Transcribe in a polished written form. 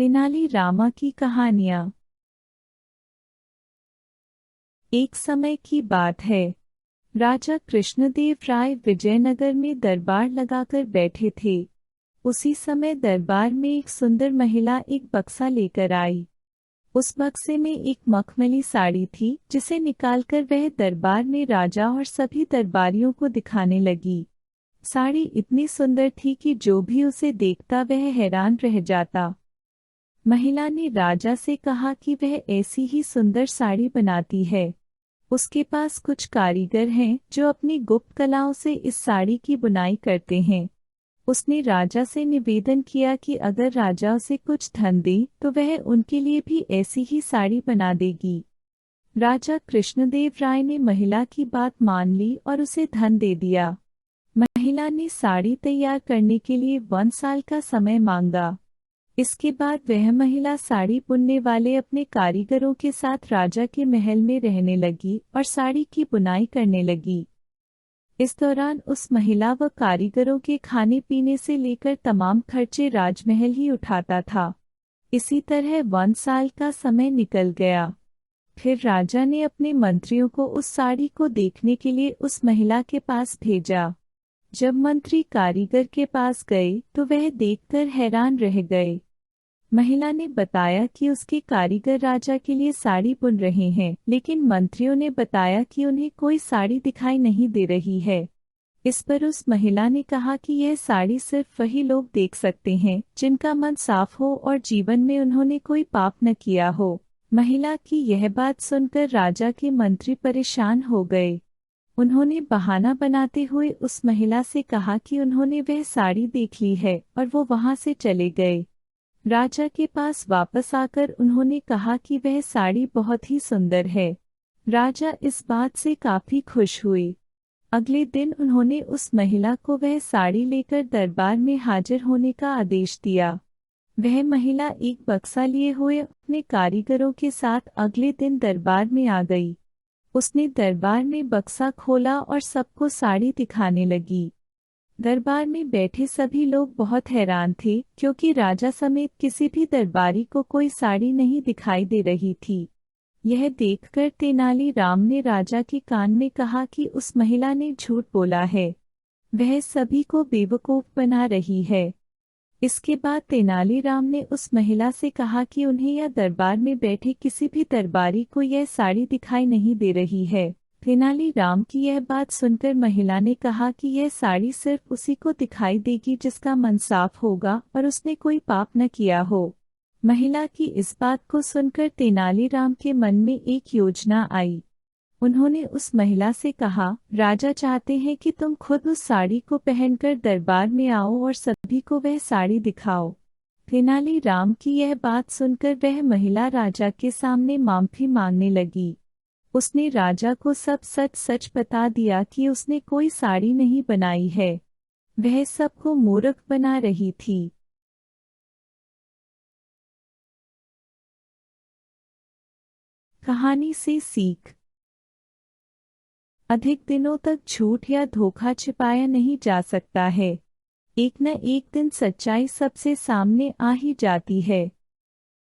तेनाली रामा की कहानियाँ। एक समय की बात है। राजा कृष्णदेव राय विजयनगर में दरबार लगाकर बैठे थे। उसी समय दरबार में एक सुंदर महिला एक बक्सा लेकर आई। उस बक्से में एक मखमली साड़ी थी, जिसे निकालकर वह दरबार में राजा और सभी दरबारियों को दिखाने लगी। साड़ी इतनी सुंदर थी कि जो भी उसे देखता वह हैरान रह जाता। महिला ने राजा से कहा कि वह ऐसी ही सुंदर साड़ी बनाती है। उसके पास कुछ कारीगर हैं जो अपनी गुप्त कलाओं से इस साड़ी की बुनाई करते हैं। उसने राजा से निवेदन किया कि अगर राजा उसे कुछ धन दे तो वह उनके लिए भी ऐसी ही साड़ी बना देगी। राजा कृष्णदेव राय ने महिला की बात मान ली और उसे धन दे दिया। महिला ने साड़ी तैयार करने के लिए 1 साल का समय मांगा। इसके बाद वह महिला साड़ी बुनने वाले अपने कारीगरों के साथ राजा के महल में रहने लगी और साड़ी की बुनाई करने लगी। इस दौरान उस महिला व कारीगरों के खाने पीने से लेकर तमाम खर्चे राजमहल ही उठाता था। इसी तरह 1 साल का समय निकल गया। फिर राजा ने अपने मंत्रियों को उस साड़ी को देखने के लिए उस महिला के पास भेजा। जब मंत्री कारीगर के पास गए तो वह देखकर हैरान रह गए। महिला ने बताया कि उसके कारीगर राजा के लिए साड़ी बुन रहे हैं, लेकिन मंत्रियों ने बताया कि उन्हें कोई साड़ी दिखाई नहीं दे रही है। इस पर उस महिला ने कहा कि यह साड़ी सिर्फ वही लोग देख सकते हैं जिनका मन साफ हो और जीवन में उन्होंने कोई पाप न किया हो। महिला की यह बात सुनकर राजा के मंत्री परेशान हो गए। उन्होंने बहाना बनाते हुए उस महिला से कहा कि उन्होंने वह साड़ी देख ली है और वो वहां से चले गए। राजा के पास वापस आकर उन्होंने कहा कि वह साड़ी बहुत ही सुंदर है। राजा इस बात से काफी खुश हुए। अगले दिन उन्होंने उस महिला को वह साड़ी लेकर दरबार में हाजिर होने का आदेश दिया। वह महिला एक बक्सा लिए हुए अपने कारीगरों के साथ अगले दिन दरबार में आ गई। उसने दरबार में बक्सा खोला और सबको साड़ी दिखाने लगी। दरबार में बैठे सभी लोग बहुत हैरान थे, क्योंकि राजा समेत किसी भी दरबारी को कोई साड़ी नहीं दिखाई दे रही थी। यह देखकर तेनाली राम ने राजा के कान में कहा कि उस महिला ने झूठ बोला है, वह सभी को बेवकूफ बना रही है। इसके बाद तेनाली राम ने उस महिला से कहा कि उन्हें या दरबार में बैठे किसी भी दरबारी को यह साड़ी दिखाई नहीं दे रही है। तेनाली राम की यह बात सुनकर महिला ने कहा कि यह साड़ी सिर्फ उसी को दिखाई देगी जिसका मन साफ होगा और उसने कोई पाप न किया हो। महिला की इस बात को सुनकर तेनाली राम के मन में एक योजना आई। उन्होंने उस महिला से कहा, राजा चाहते हैं कि तुम खुद उस साड़ी को पहनकर दरबार में आओ और सभी को वह साड़ी दिखाओ। तेनाली राम की यह बात सुनकर वह महिला राजा के सामने माफी मांगने लगी। उसने राजा को सब सच सच बता दिया कि उसने कोई साड़ी नहीं बनाई है, वह सबको मूर्ख बना रही थी। कहानी से सीख। अधिक दिनों तक झूठ या धोखा छिपाया नहीं जा सकता है। एक न एक दिन सच्चाई सबसे सामने आ ही जाती है।